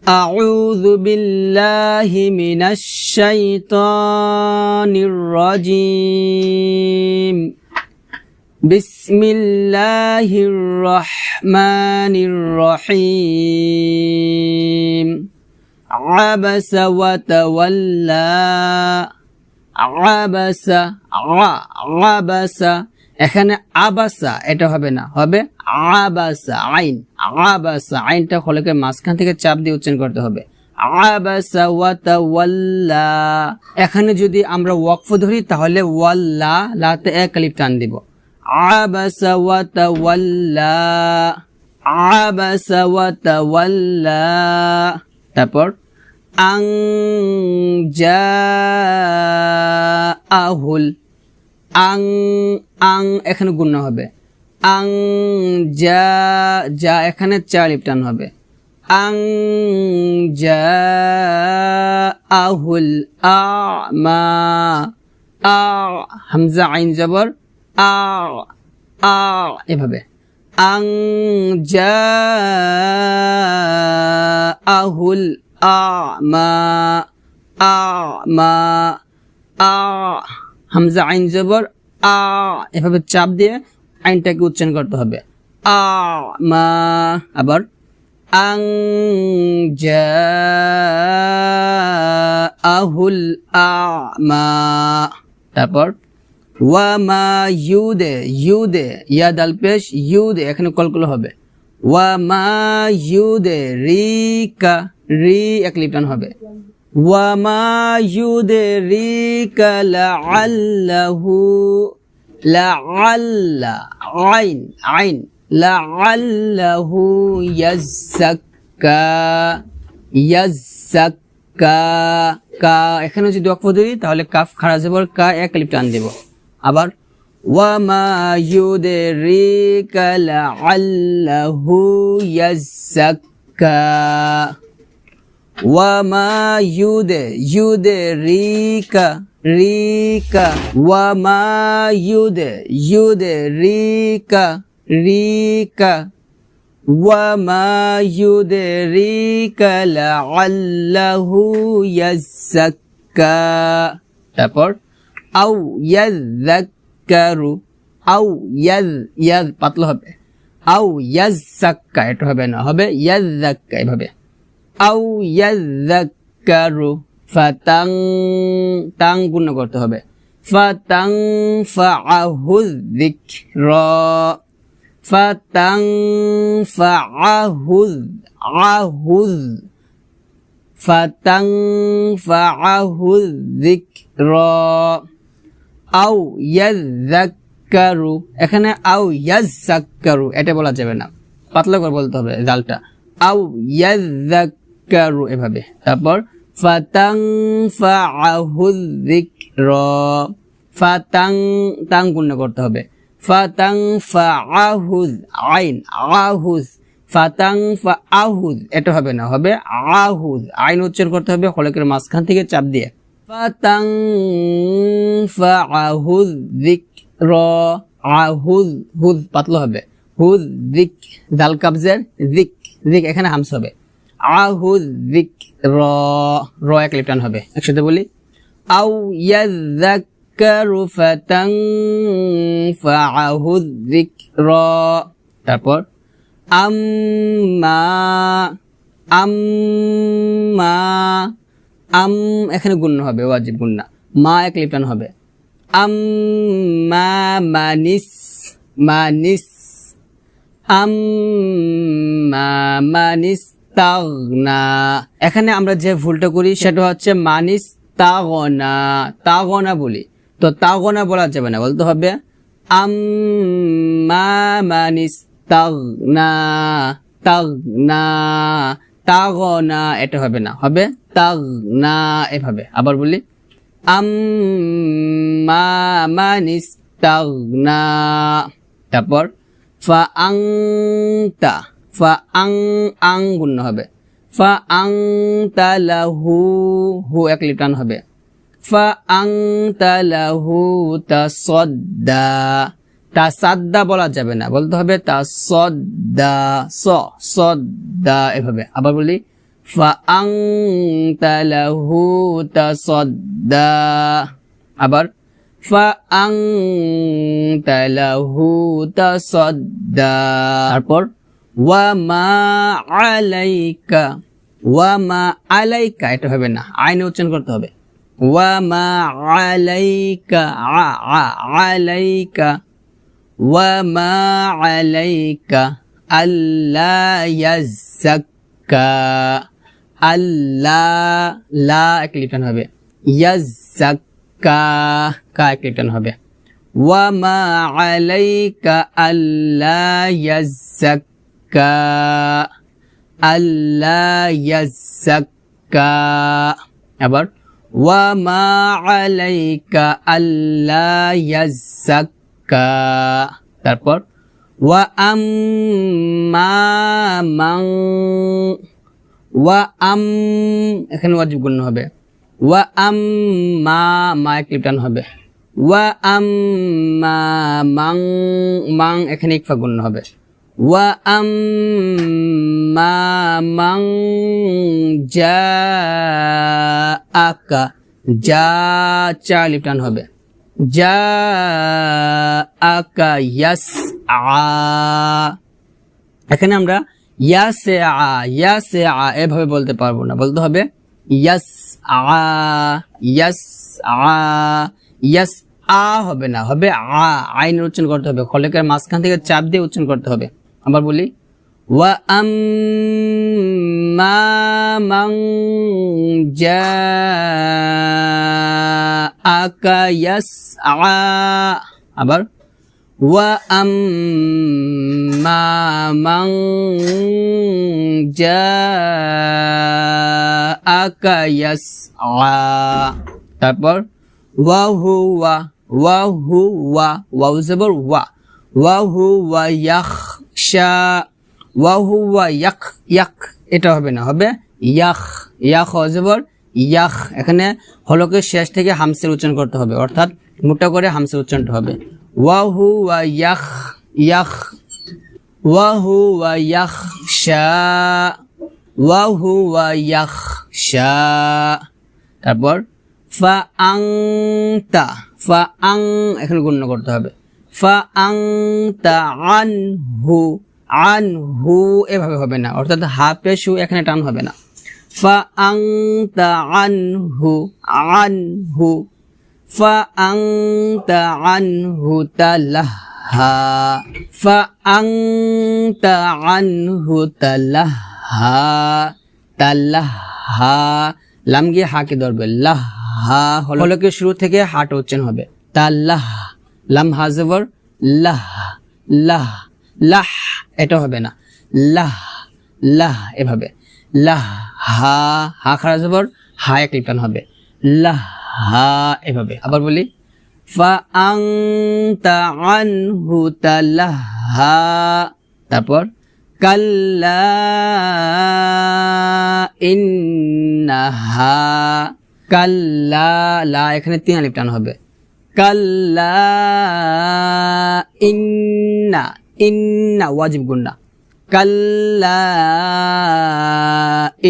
আউযু বিল্লাহি মিনাশ শাইতানির রাজীম বিসমিল্লাহির রহমানির রহিম আবাসা ওয়া তাওয়াল্লা আবাসা এখানে আবাসা এটা হবে না, হবে আবাসা আইন। আবাসা আইনটা খলকে মাঝখান থেকে চাপ দিয়ে উচ্চারণ করতে হবে। আবাসা ওয়া তাওয়াল্লা। এখানে যদি আমরা ওয়াকফ ধরি তাহলে ওয়াল্লা লাতে এক আলিফ টান দিব। আবাসা ওয়া তাওয়াল্লা আবাসা ওয়া তাওয়াল্লা। তারপর আং জাআহুল আং আং এখানে গুণনা হবে। আং যা এখানে চার আলিফ টান হবে। আং জাআহুল আ'মা আ হামজা আইন জবর আ এভাবে। আং জাআহুল আ'মা হামজা আইন জবর এভাবে চাপ দিয়ে আইনটাকে উচ্চারণ করতে হবে। মা। আবার আং জাআহুল আ'মা। তারপর ওয়া মা ইউদে ইয়া দাল পেশ ইউদে এখানে কলকল হবে। ওয়া মা ইউদে রিকা রি এক লিপ টান হবে। ওয়া মা ইউদে রিকা লাআল্লাহু লাআল্লা আইন আইন লাআল্লাহু ইয়াজ্জাক্কা কা এখানে যদি ওয়াকফ ধরি তাহলে কাফ খাড়া জবর কা এক লিপ টান দেব। আবার ওয়া মা ইউদরিকা লাআল্লাহু ইয়াজ্জাক্কা ওয়া মা ইউদরিকা রিকা ওয়া মা ইউদরিকা রিকা ওয়া মা ইউদরিকা লাআল্লাহু ইয়াজ্জাক্কা। তারপর আও ইয়াযযাক্কারু আও ইয়াজ পাতলা হবে। আও ইয়াযযাক্কা এটা হবে না, হবে ইয়াযযাক্কা এভাবে। আও ইয়াযযাক্কারু ফাতাং তাং গুণ করতে হবে। ফাতাং ফাআহু যিকরা ফাতাং ফাআহু ফাতাং ফাআহু যিকরা আও ইয়াযযাক্কারু এখানে আও ইয়াযযাক্কারু এটা বলা যাবে না, পাতলা করে বলতে হবে জালটা। আও ইয়াযযাক্কারু এভাবে। তারপর ফাতাং ফাআহু যিকরা ফাতাং তাং গুণ করতে হবে। ফাতাং ফাআহু আইন আহুজ ফাতাং ফাআহুজ এটা হবে না, হবে আহুজ আইন উচ্চারণ করতে হবে খলকের মাঝখান থেকে চাপ দিয়ে। ফাতাং ফাআহু যিকরা আহুজ হুজ পাতলা হবে। হুজ যিক জাল কাবজের যিক যিক এখানে হামস হবে। আহুজ যিকরা র এক লিপ টান হবে। একসাথে বলি আও ইয়াযযাক্কারু ফাতাং ফাআহু যিকরা। তারপর আম্মা আম এখানে গুণ হবে, ওয়াজিব গুণনা মা এক লিপ টান হবে। আম্মা মানিস আম্মা মানিস্তাগনা এখানে আমরা যে ভুলটা করি সেটা হচ্ছে তাগনা বলি, তো তাগনা বলা যাবে না, বলতে হবে আম্মা মানিস্তাগনা তাগনা এটা হবে না, হবে তাগনা এভাবে। আবার বলি আম্মা মানিস্তাগনা। তারপর ফাআংতা আং গুণ হবে। ফাআংতা লাহু হু এক লিপ টান হবে। ফাআংতা লাহু তাসাদ্দা তাসাদ্দা বলা যাবে না, বলতে হবে তাসাদ্দা সদ্দা এভাবে। আবার বলি ফাআনতা লাহু তাসাদ্দা আবার ফাআনতা লাহু তাসাদ্দা তারপর ওয়া মা আলাইকা এটা হবে না আইন উচ্চারণ করতে হবে ওয়া মা আলাইকা আলাইকা ওয়া মা আলাইকা আল্লা ইয়াজ্জাক্কা আল্লাহ লা একলিপটান হবে ইয়াজ্জাক্কা কা একলিপটান হবে ওয়া মা আলাইকা আল্লা ইয়াজ্জাক্কা আল্লাহ ইয়াজ্জাক্কা আবার ওয়া মা আলাইকা আল্লাহ ইয়াজ্জাক্কা তারপর ওয়া আম্মা মান ওয়া এখানে ওয়াজিব গুণ হবে ওয়া আম্মা মা ক্লিপটান হবে ওয়া আম্মা মান এখানে ইকফা গুণ হবে ওয়া আম্মা মান জাআকা চা লিপটান হবে জাআকা ইয়াসআ এখানে আমরা ইয়াসআ এভাবে বলতে পারবো না বলতে হবে ইয়াসআ হবে না হবে আইন উচ্চারণ করতে হবে খলকের মাঝখান থেকে চাপ দিয়ে উচ্চারণ করতে হবে আবার বলি ওয়া আম্মা মান জাআকা ইয়াসআ আবার ওয়া আম্মা মান জাআকা ইয়াসআ তারপর ওয়া জবর ওয়া হুয়া ইয়াখশা ওয়া হুয়া ইয়াক এটা হবে না হবে ইয়াখ জবর ইয়াখ এখানে হলকের শেষ থেকে হামসের উচ্চারণ করতে হবে অর্থাৎ মোটা করে হামসের উচ্চারণটা হবে ওয়া হুয়া ইয়াখশা তারপর ফাআনতা এখানে গণ্য করতে হবে ফাআনতা আনহু এভাবে হবে না অর্থাৎ হা পেশু এখানে টান হবে না ফাআনতা আনহু ফাআনতা আনহু তালাহা ফাআনতা আনহু তালাহা লাম গিয়ে হাকে ধরবে লাহা হলকের শুরু থেকে হাট উচ্চারণ হবে তালাহ লাম হাজবর লাহ এটা হবে না লাহ এভাবে হা খারা জবর হা এক লিপটান হবে লাহা এভাবে আবার বলি ফাআনতা আনহু তালাহা তারপর কাল্লা ইন্নাহা কাল্লা লা এখানে 3 আলিফ টান হবে কাল্লা ইন্না ওয়াজিব গুন্না কাল্লা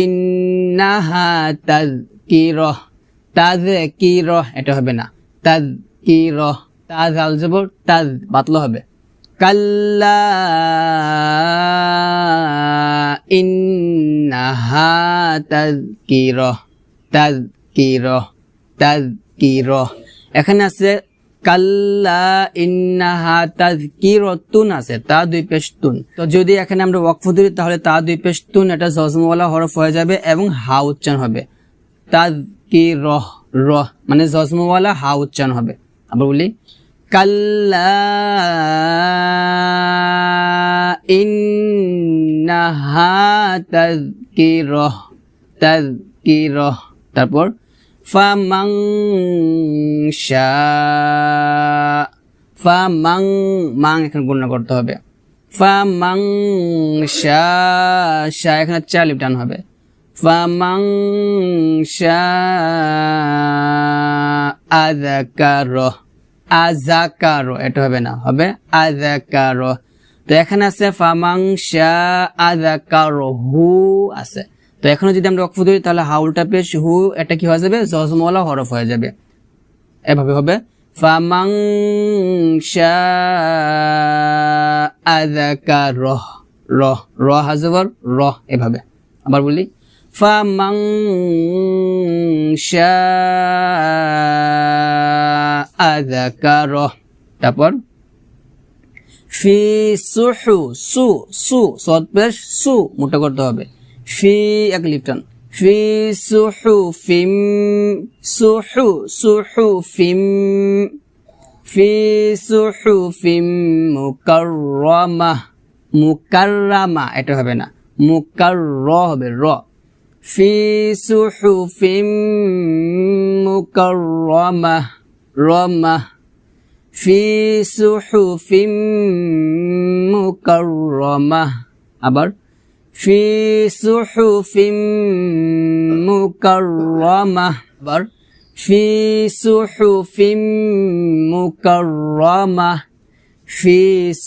ইন্নাহা তাযকিরাহ এটা হবে না তাযকিরাহ তাজ আল জবর তাজ বাতলো হবে কাল্লা ইন্নাহা তাযকিরাহ এখানে আছে কাল্লা ইন্নাহা তাযকিরাতুন আছে তা দুই পেশ তুন তো যদি এখানে আমরা ওয়াকফ ধরি তাহলে তা দুই পেশ তুন এটা জজমওয়ালা হরফ হয়ে যাবে এবং হা উচ্চারণ হবে তাযকিরাহ মানে জজমওয়ালা হা উচ্চারণ হবে আবার বলি কাল্লা ইন্নাহা তাযকিরাহ তারপর ফামান এখানে গণনা করতে হবে ফামান শা এখানে 4 লিপ টান হবে ফামান আযাকার এটা হবে না হবে আযাকার তো এখানে আছে ফামান আযাকারহু আছে তো এখনো যদি আমরা ওয়াকফ ধরি তাহলে হাউলটা পেশ হু এটা কি হয়ে যাবে জজমওয়ালা হরফ হয়ে যাবে। এভাবে হবে ফামান শাআ যাকারাহ রহ র হাজবর র এভাবে। আবার বলি ফামান শাআ যাকারাহ। তারপর ফি সুহু সু সু সদ পেশ সু মোটা করতে হবে ফি এক লিফটান ফি সুহু ফিম সুহু সুহু ফিম ফি সুহু ফিম মুকাররামা মুকাররামা এটা হবে না মুকারর হবে র ফি সুহু ফিম মুকাররামা রমা ফি সুহুফিম মুকাররামাহ। আবার ফি সুহুফিম মুকাররামাহ। আবার ফি সুহুফিম মুকাররামাহ। ফি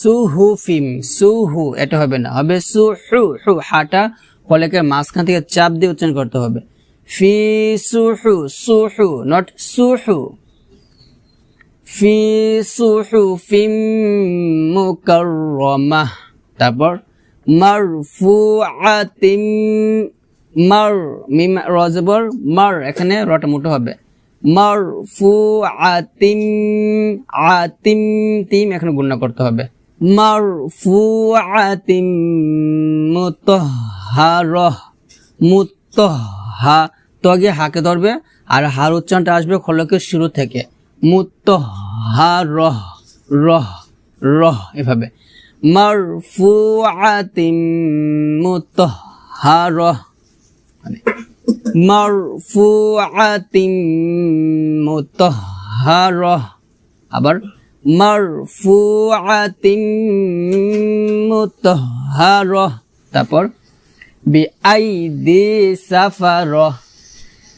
সুহুফিম সুহু এটা হবে না হবে সুহু হু হাটা কলেকের মাঝখান থেকে চাপ দিয়ে উচ্চারণ করতে হবে ফি সুহু সুহু নট সুহু ফি সুহুফিম মুকাররামাহ। তারপর মারফুআতিম মার মিম র জবর মার এখানে রটা মোটা হবে মারফুআতিম আতিম তিম এখানে গুণনা করতে হবে মারফুআতিম মুতাহহারাহ মুতাহহা তগে হাকে ধরবে আর হার উচ্চারণটা আসবে খলকের শুরু থেকে মুতাহহারাহ রহ রহ এভাবে মারফুআতিম মুতাহহারাহ মানে মারফুআতিম মুতাহহারাহ। আবার মারফুআতিম মুতাহহারাহ। তারপর বিআইদি সাফারাহ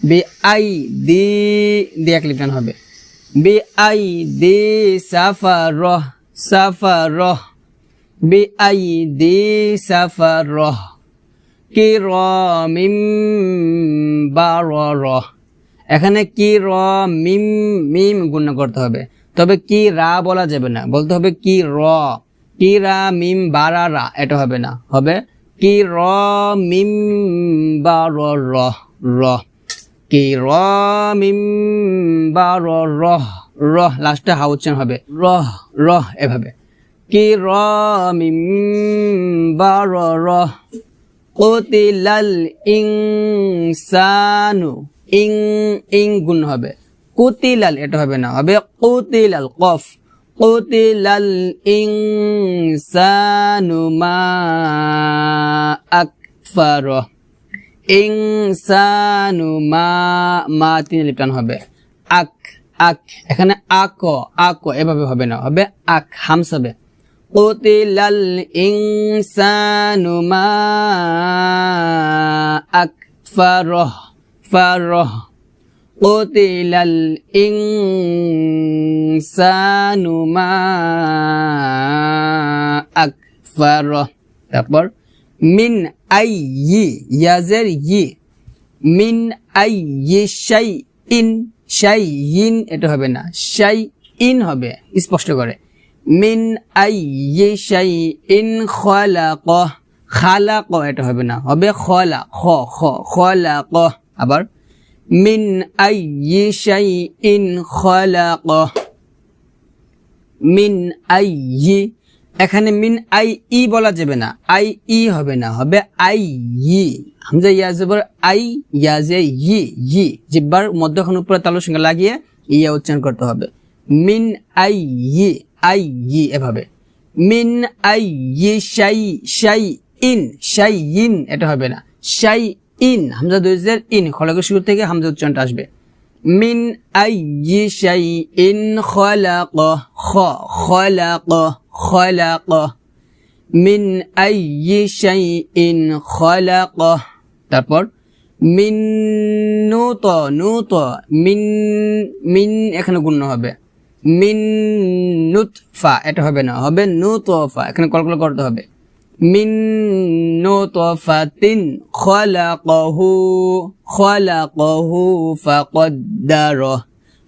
বিআইদি দিয়ে এক লিখতে হবে বিআইদি সাফারাহ সাফারাহ বিআইদি সাফারাহ কিরামিম বারারাহ এখানে কিরামিম মিম গুণনা করতে হবে তবে কি রা বলা যাবে না বলতে হবে কি র কিরামিম বারারা এটা হবে না হবে কিরামিম বারারাহ র কিরামিম বারারাহ রহ লাস্টে হা উচ্চারণ হবে রহ রহ এভাবে কিরামিম বারারাহ কুতিলাল ইনসানু ইং ইং গুণ হবে কুতিলাল এটা হবে না হবে কুতিলাল কফ কুতিলাল ইনসানু মা আকফারাহ ইনসানু মা তিন লিপটান হবে আক আক এখানে আক এভাবে হবে না হবে আক হামস হবে কুতিলাল ইনসানু মা আকফারাহ ফারাহ কুতিলাল ইনসানু মা আকফারাহ। তারপর মিন আইয়ি ইয়াজের ই মিন আইয়ি শাইইন শাইইন এটা হবে না শাইইন হবে স্পষ্ট করে মিন আইয়ি শাইইন খালাক খালাক এটা হবে না হবে খলা খ খ খালাক। আবার মিন আইয়ি শাইইন খালাক মিন আইয়ি এখানে মিন আই ই বলা যাবে না আই ই হবে না হবে আই ই হামজা ইয়া জবর আই ইয়া জে ই ই জিহ্বার মধ্যখান উপরে তালুর সঙ্গে লাগিয়ে ইয়া উচ্চারণ করতে হবে মিন আই ই এভাবে মিন আই ই শাইইন এটা হবে না শাইইন হামজা দুই জের ইন খলকের শুরু থেকে হামজা উচ্চারণটা আসবে মিন আইয়ি শাইইন খালাক খালাক খালাক মিন আইয়ি শাইইন খালাক। তারপর মিন নুত মিন মিন এখানে গুণ হবে মিন নুতফা এটা হবে না হবে নুতফা এখানে কলকল করতে হবে মিন নুতফাতিন খলাকাহু ফাকাদ্দারা।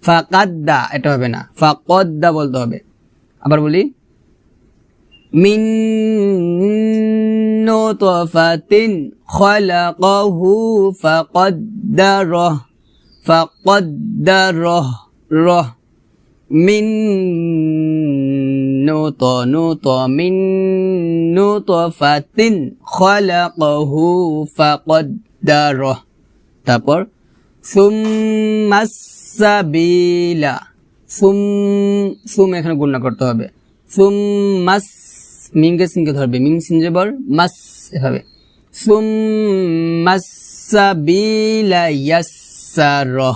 ফাকাদ্দা এটা হবে না, ফাকাদ্দা বলতে হবে। আবার বলি, মিন নুতফাতিন খলাকাহু ফাকাদ্দারা। মিন মিন নুতফাতিন খলাকাহু ফাকাদ্দারা। তারপর সুম্মাস সাবিলা। সুম এখানে গুণনা করতে হবে। সুম্মাস, মিমকে সিনকে ধরবে, মিম সিন জবর মাস এভাবে। সুম্মাস সাবিলা ইয়াসসারা।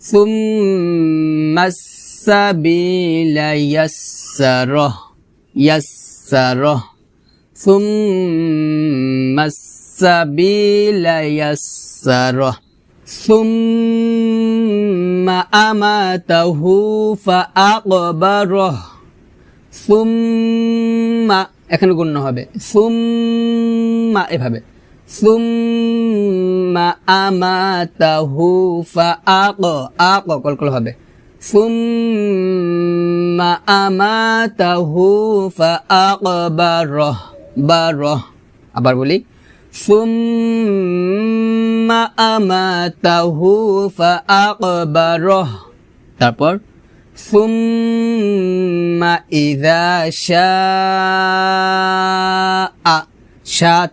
সুম্মাস সাবিলা ইয়াসসারা। সুম্মাস সাবিলা ইয়াসসারা। সুম্মা আমাতাহু ফাআকবারাহ। সুম্মা এখানে গণ্য হবে, সুম্মা এভাবে। সুম্মা আমাতাহু কলকল হবে। সুম্মা আমাতাহু ফাআকবারাহ। আবার বলি, সুম্মা আমাতাহু ফাআকবারাহ। তারপর সুম্মা ইযা শাআ,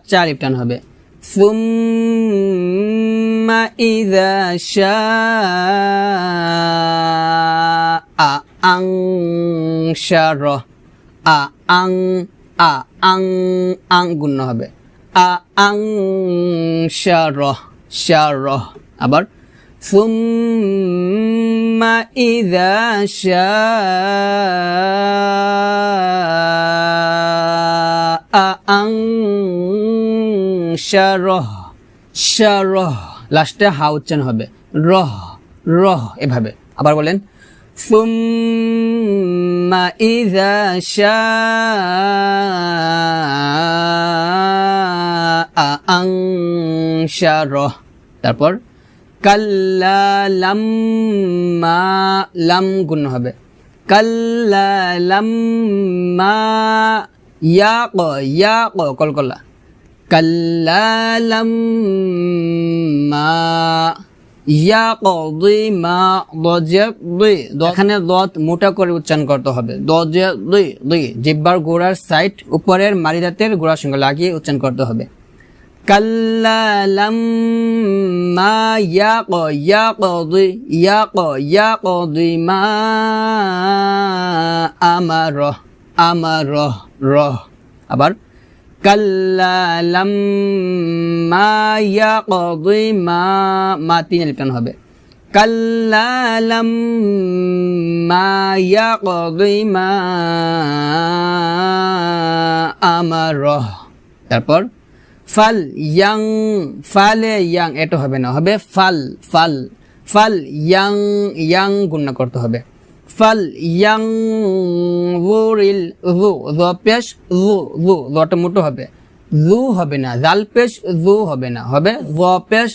চার লিপটান হবে। সুম্মা ইযা শাআ আনশারা। আং গুণ হবে, আনশারা। আবার সুম্মা ইযা শাআ আনশারা। লাস্টে হা উচ্চারণ হবে, রহ এভাবে। আবার বলেন, সুম্মা ইযা শাআ আনশারা। তারপর কাল্লা লাম্মা, লাম গুণ হবে, কাল্লা লাম্মা ইয়াক কলকলা। কাল্লা লাম্মা ইয়াকদি মা দজদি। এখানে দত মোটা করে উচ্চারণ করতে হবে, দজদি। জিহ্বার গোড়ার সাইড উপরের মারি দাঁতের গোড়ার সঙ্গে লাগিয়ে উচ্চারণ করতে হবে। কাল্লা লাম্মা ইয়াকদি মা আমারহ। আবার কাল্লা লাম্মা ইয়াকদি মা তিন লিপটান হবে। কাল্লা লাম্মা ইয়াকদি মা আমারহ। তারপর ফাল ইয়াং, ফালে ইয়াং এটা হবে না, হবে ফাল ইয়াং গুণনা করতে হবে। ফাল ইয়াং জুরিল, জু পেশ জুটা মোটো হবে, জু হবে না। জাল পেশ জু হবে না, হবে জ পেশ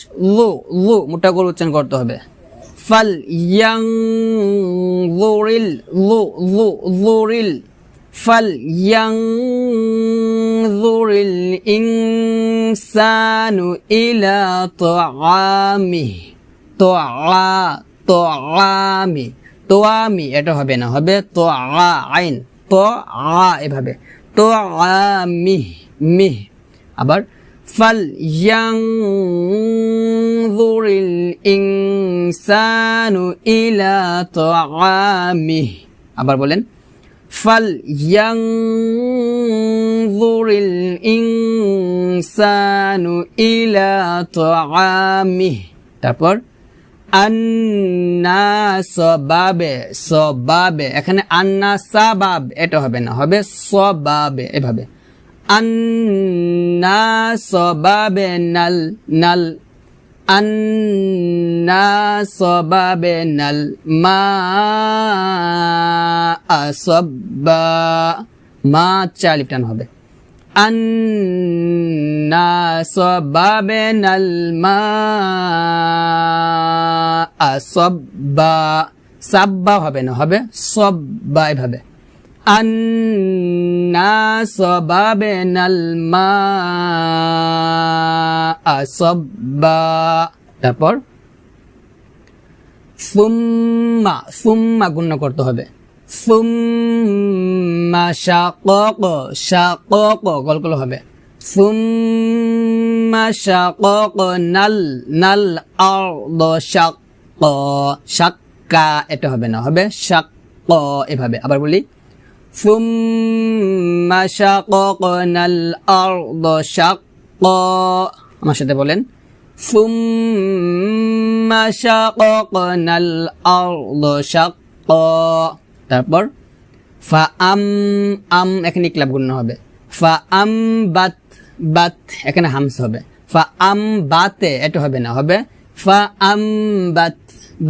জু মোটা করে উচ্চারণ করতে হবে। ফাল ইয়াং জুরিল জুরিল। ফাল ইয়াং জুরিল ইনসানু ইলা তোয়ামি। তোয়ামি এটা হবে না, হবে তো আইন, তো এভাবে, তো মি। আবার ফাল ইয়ানজুরিল ইনসানু ইলা তোয়ামি। আবার বলেন, ফাল ইয়ানজুরিল ইনসানু ইলা তোয়ামি। তারপর আন্না সবাবে, এখানে আন্না সাবাব এটা হবে না, হবে সবাবে এভাবে। আন্না সবাবে নাল। আন্না সাবাবনাল মা সাব্বা মা চার আলিফ টান হবে আন্না সাবাবনাল মা সাব্বা সাব্বা হবে না হবে সাব্বা এভাবে আন্না সাবাবনাল মা সাব্বা তারপর সুম্মা সুম্মা গুণনা করতে হবে সুম্মা শাকাক শাকাক গলগল হবে সুম্মা শাকাক নাল নাল আরদ শাক্কা শাক্কা এটা হবে না হবে শাক্কা এভাবে আবার বলি সুম্মা শাকাকনাল আরদ শাক্কা আমার সাথে বলেন সুম্মা শাকাকনাল আরদ শাক্কা তারপর ফা আম এখানে ইকলাব গুণনা হবে ফা আম বাত বাত এখানে হামস হবে ফা আম বাতে এটা হবে না হবে ফা আম বাত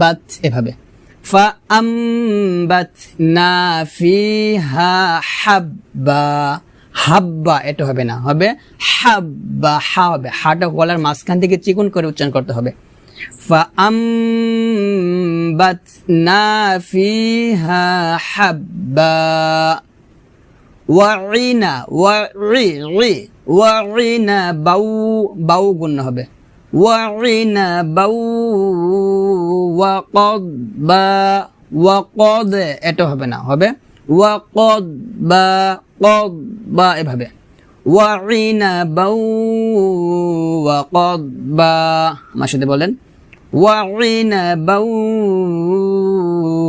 বাত এভাবে ফা আম বাত না ফিহা হাব্বা হাব্বা এটা হবে না হবে হাব্বা হা হবে হাটা গলার মাঝখান থেকে চিকন করে উচ্চারণ করতে হবে فأنبتنا فيها حبا وعنبا বাউ গুণ হবে وعنبا وقضبا وقض এটা হবে না হবে وقضبا قضبا এভাবে وعنبا وقضبا আমার সাথে বলেন وعنبا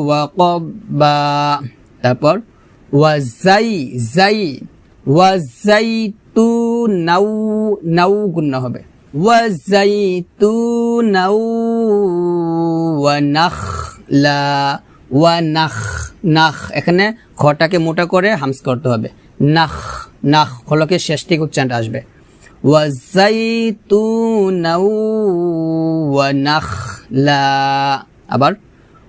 وقضبا তারপর ওয়াজাইতুনাউ নাউ গুণ হবে ওয়াজাইতুনাউ ওয়ানাখলা ওয়ানাখ নাখ এখানে খটাকে মোটা করে হামস করতে হবে নাখ নাখ হলকে শেষ থেকে উচ্চারণটা আসবে ওয়াজাইতুনাউ ওয়ানাখলা আবার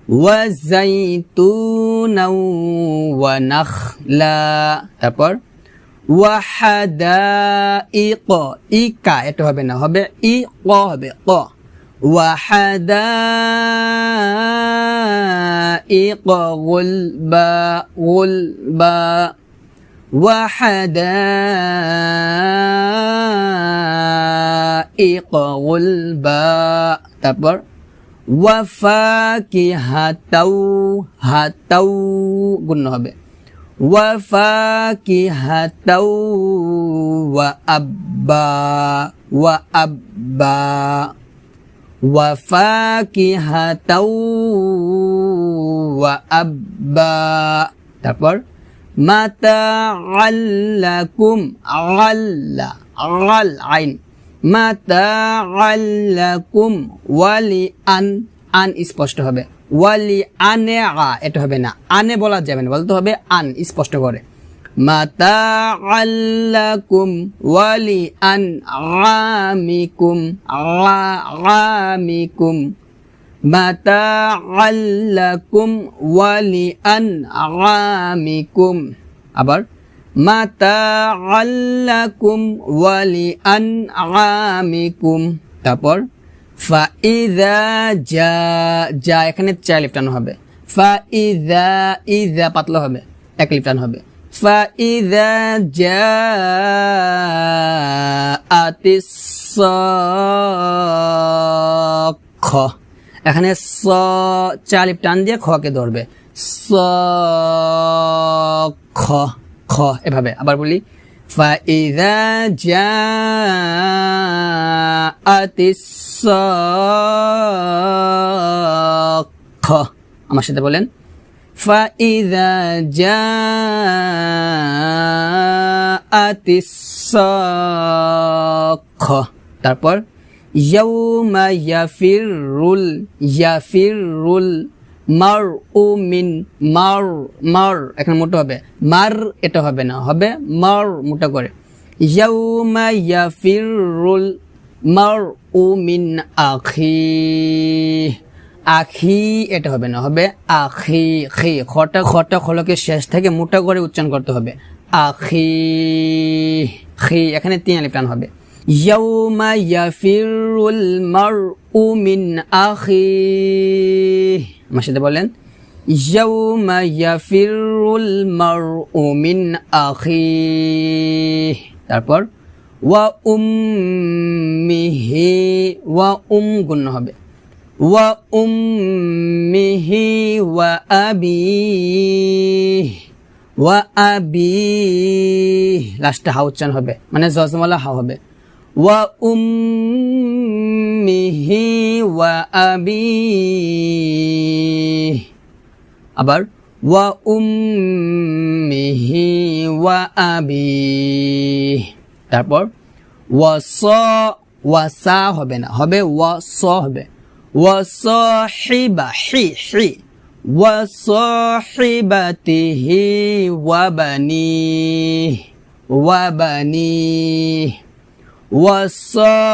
ওয়াজাইতুনাউ ওয়ানাখলা তারপর ওয়াহাদাইক ইকা এটা হবে না হবে ই ক হবে ক وحدائق غلبا وحدائق غلبا তারপর ওয়াফাকিহাতাউ হাতাউ গুণ হবে ওয়াফাকিহাতাউ ওয়াআব্বা ওয়াআব্বা ওয়াফাকিহাতাউ ওয়াআব্বা তারপর মাতাআল্লাকুম আল্লা আল আইন মাতাআল্লাকুম ওয়ালি আন আন স্পষ্ট হবে ওয়ালি আনে আ এটা হবে না আনে বলা যাবে না বলতে হবে আন স্পষ্ট করে মাতাআল্লাকুম ওয়ালি আন আমিকুম আমিকুম মাতাআল্লাকুম ওয়ালি আন আমিকুম আবার মাতাআল্লাকুম ওয়ালি আন আমিকুম তারপর ফাইযা জা এখানে চার আলিফ টান হবে ফাইযা ইযা পাতলা হবে এক আলিফ টান হবে ফাইযা জাআতিস সাক্খ এখানে স চার আলিফ টান দিয়ে খকে ধরবে সাক্খ খ এভাবে আবার বলি ফাইযা জাআতিস সাক্খ আমার সাথে বলেন ফাইযা জাআতিস সাক্খ তারপর ইয়াউমা ইয়াফিরুল মারউ মিন মার এখানে মোটা হবে মার এটা হবে না হবে মার মোটা করে ইয়াউমা মারউ মিন আখি, আখি এটা হবে না, হবে আখি, খি খটা খলকে শেষ থেকে মোটা করে উচ্চারণ করতে হবে, আখি, খি এখানে 3 আলিফ টান হবে। ইয়াউমা ইয়াফিরুল মারউ মিন আখি, আমার সাথে বলেন, ইয়াউমা ইয়াফিরুল মারউ মিন আখি। তারপর ওয়া উম্মিহি, ওয়া গুণ হবে, ওয়া উম্মিহি ওয়া আবিহি, ওয়া আবিহি লাস্টে হা উচ্চারণ হবে, মানে জজমওয়ালা হা হবে, ওয়া উম্মিহি ওয়া আবিহি। আবার ওয়া উম্মিহি ওয়া আবিহি। তারপর ওয়াসা হবে না, হবে ওয়াস হবে, ওয়াসাহিবা হি হি, ওয়াসাহিবাতিহি ওয়াবানিহি, ওয়াবানিহি, ওয়াসাহিবাতিহি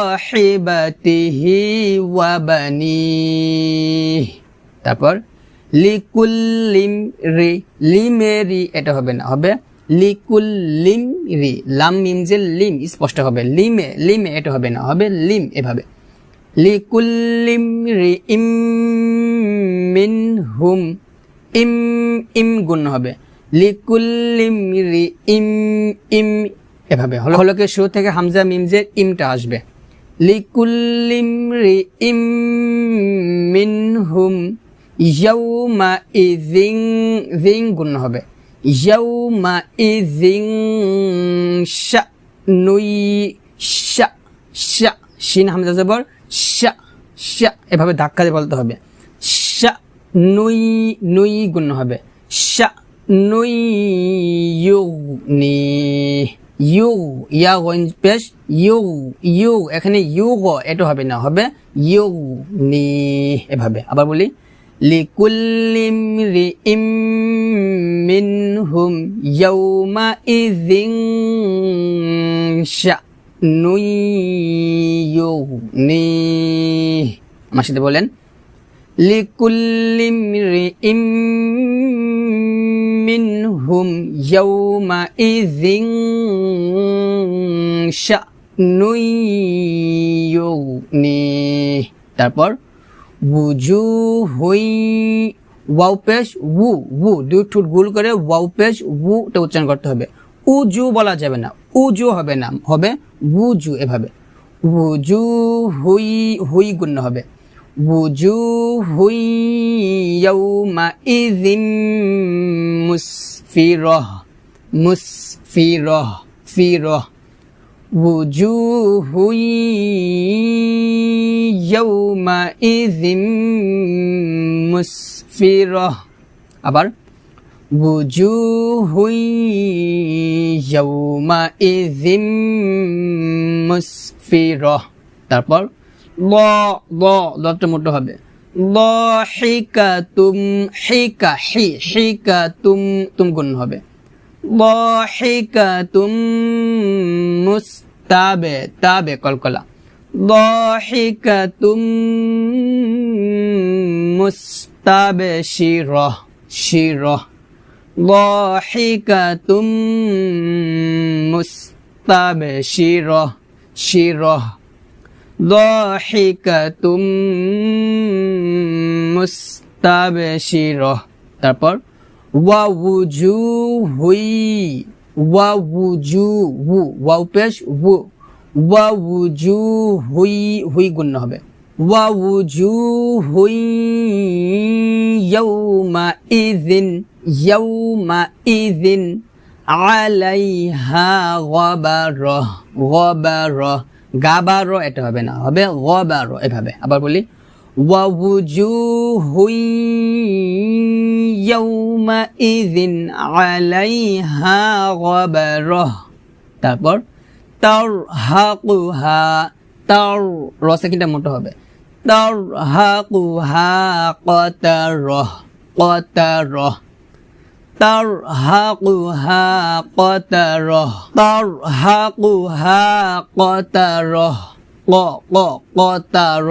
ওয়াবানিহি। তারপর লিকুল্লিম রি, লিমেরি এটা হবে না, হবে লিকুল্লিম রি, লাম মিম যে লিম স্পষ্ট হবে, লিমে লিমে এটা হবে না, হবে লিম এভাবে, লিকুল্লিম রি ইম মিনহুম, ইম গুণ হবে, লিকুল্লিম রি ইম এভাবে হলকে শুরু থেকে হামজা মিম যে ইমটা আসবে, লিকুল্লিম রি ইম মিনহুম ইয়াউমা ইযিন গুণ হবে, ইয়াউমা ইযিন শানুই, শা শিন হামজা জবর শা, এভাবে ধাক্কা দিয়ে বলতে হবে, নুই গুণ হবে, নুই ইউগনি, ইয়া গইন পেশ ইউ এখানে এটা হবে না, হবে ইউগনি এভাবে। আবার বলি, লিকুল্লি ইমরিইম মিনহুম ইয়াউমা ইযিন শানুন ইউগনিহি। আমার সাথে বলেন, লিকুল্লি ইমরিইম মিনহুম ইয়াউমা ইযিন শানুন ইউগনিহি। তারপর wujuhun, ওয়াও পেশ উ দুই ঠোঁট গোল করে ওয়াও পেশ টা উচ্চারণ করতে হবে, উজু বলা যাবে না, উজু হবে না, হবে উজু এভাবে, হুই গুণ হবে, wujuhun yawma idhin musfirah, wujuhun yawma idhin musfirah। আবার wujuhun yawma idhin musfirah। তারপর লটা মোটা হবে, লাহিকাতুম, হিকাতুম গুণ হবে, লাহিকাতুম তাবে কলকলা, লাহিকাতুম মুস্তাবশিরাহ, লাহিকাতুম মুস্তাবশিরাহ, লাহিকাতুম মুস্তাবশিরাহ। তারপর ওয়াও পেশ হুই গুণ হবে, ওয়াউজুহুন ইয়াউমা ইযিন আলাইহা গাবারাহ, গাবারো এটা হবে না, হবে গাবারো এভাবে। আবার বলি, ওয়াউজুহুন ইয়াউমা ইযিন আলাইহা গাবারাহ। তারপর তারহাকুহা, র সেকেন্ডটা মোটা হবে, তারহাকুহা কতারাহ, তারহাকুহা কতারাহ, ক ক কতার,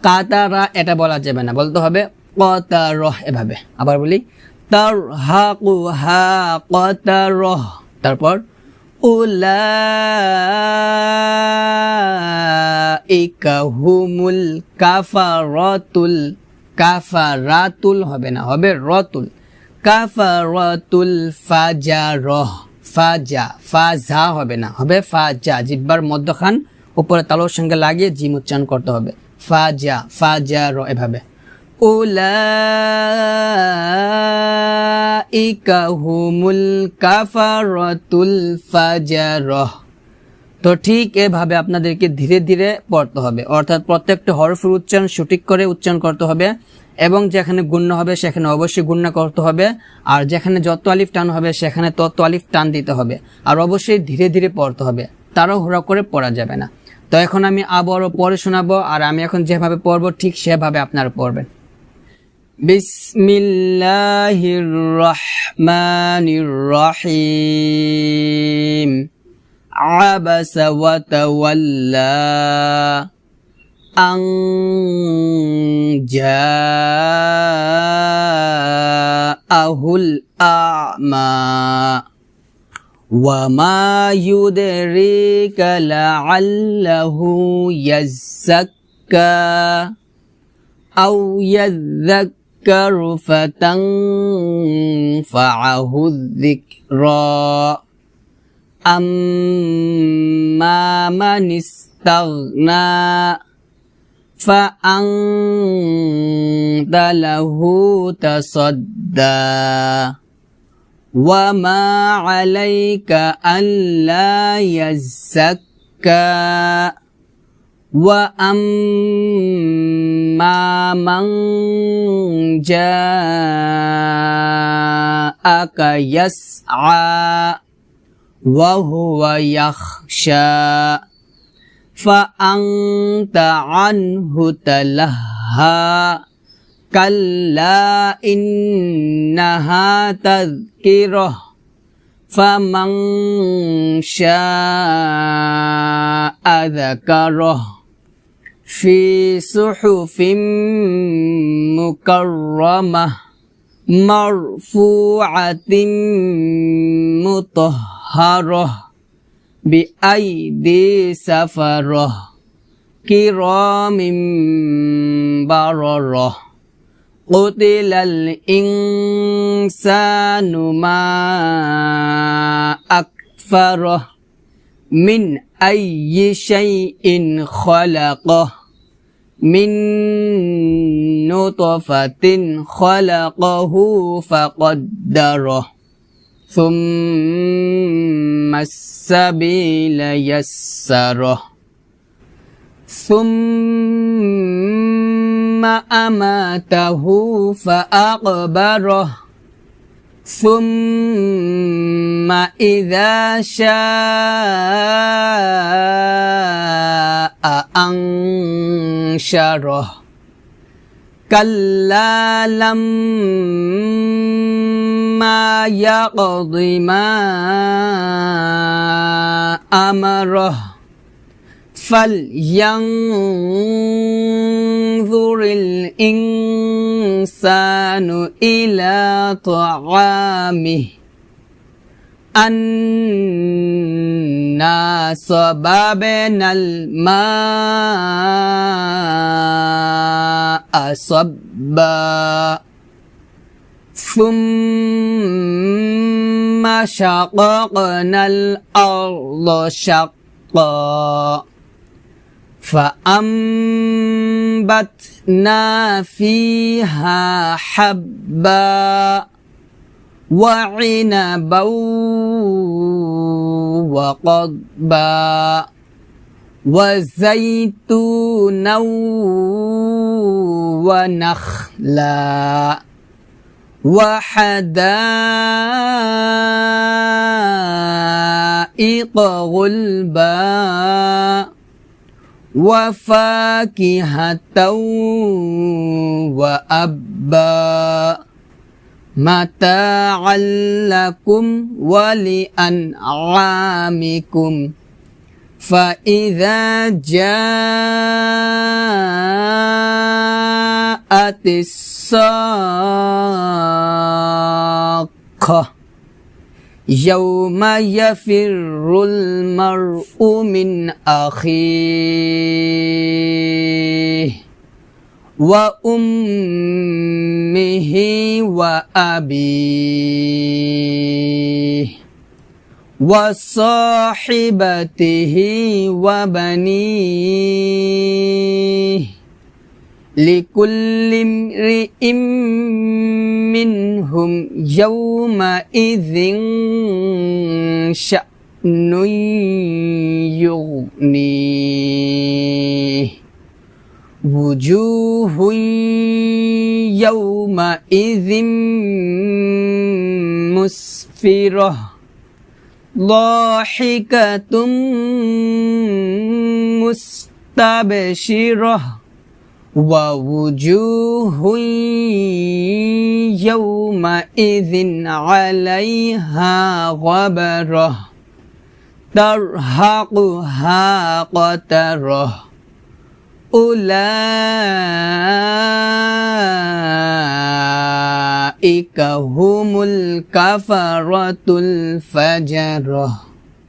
কাতারা এটা বলা যাবে না, বলতে হবে কতার, এভাবে। আবার বলি তারহাকুহা কতার। তারপর উলাইকা হুমুল কাফারাতুল, কাফারাতুল হবে না, হবে রতুল, কাফারাতুল ফাজারহ, ফাজা, ফাজা হবে না, হবে ফাজা। জিহ্বার মধ্যখান উপরে তালুর সঙ্গে লাগিয়ে জিম উচ্চারণ করতে হবে, ফাজা, ফাজার, এভাবে। উলাইকা হুমুল কাফারাতুল ফাজারহ। তো ঠিক এভাবে আপনাদেরকে ধীরে ধীরে পড়তে হবে, অর্থাৎ প্রত্যেকটা হরফের উচ্চারণ সঠিক করে উচ্চারণ করতে হবে, এবং যেখানে গুণ্য হবে সেখানে অবশ্যই গুণ্য করতে হবে, আর যেখানে যত আলিফ টান হবে সেখানে তত আলিফ টান দিতে হবে, আর অবশ্যই ধীরে ধীরে পড়তে হবে, তাড়াহুড়া করে পড়া যাবে না। তো এখন আমি আবারও পড়ে শোনাবো, আর আমি এখন যেভাবে পড়বো ঠিক সেভাবে আপনারা পড়বেন। বিসমিল্লাহির রহমানির রহিম। আবাসা ওয়া তাওয়াল্লা আন জাআহুল আ'মা ওয়া মা ইউদরিকা লাআল্লাহু ইয়াযাক্কা আও ইয়াযাক্কারু ফাতানফাআহু যিকরা আম্মা মান ইস্তাগনা ফাআনতা লাহু তাসাদ্দা ওয়া মা আলাইকা আল্লা ইয়াযাক্কা ওয়া আম্মা মান জাআকা ইয়াসআ ওয়া হুয়া ইয়াখশা ফাআনতা আনহু তালাহা কাল্লা ইন্নাহা তাযকিরাহ ফামান শাআ যাকারাহ ফি সুহুফিম মুকাররামাহ মারফুআতিন মুতাহহারাহ বিআইদি সাফারাহ কিরামিন বারারাহ কুতিলাল ইনসানু মা আকফারাহ মিন আইয়ি শাইইন খালাকাহ মিন নুতফাতিন খালাকাহু ফাকাদ্দারাহ সুম্মাস সাবিলা ইয়াসসারাহ সুম্মা আমাতাহু ফাআকবারাহ সুম্মা ইযা শাআ আনশারাহ কাল্লা লাম্মা ইয়াকদি মা আমারাহ ফালইয়ানযুরিল ইনসানু ইলা তাআমিহি আন্না সাবাবনাল মা'a সাব্বা সুম্মা শাকাকনাল আরদা শাক্কা فأنبتنا فيها حبا وعنبا وقضبا وزيتونا ونخلا وحدائق غلبا وفاكهة وأبا متاعا لكم ولأنعامكم فإذا جاءت الصاخة يوم يفر المرء من أخيه وأمه وأبيه وصاحبته وبنيه لكل امرئ منهم يومئذ شأن يغنيه وجوه يومئذ مسفرة ضاحكة مستبشرة ووجوه يومئذ عليها غبرة ترهقها قترة أولئك هم الكفرة الفجرة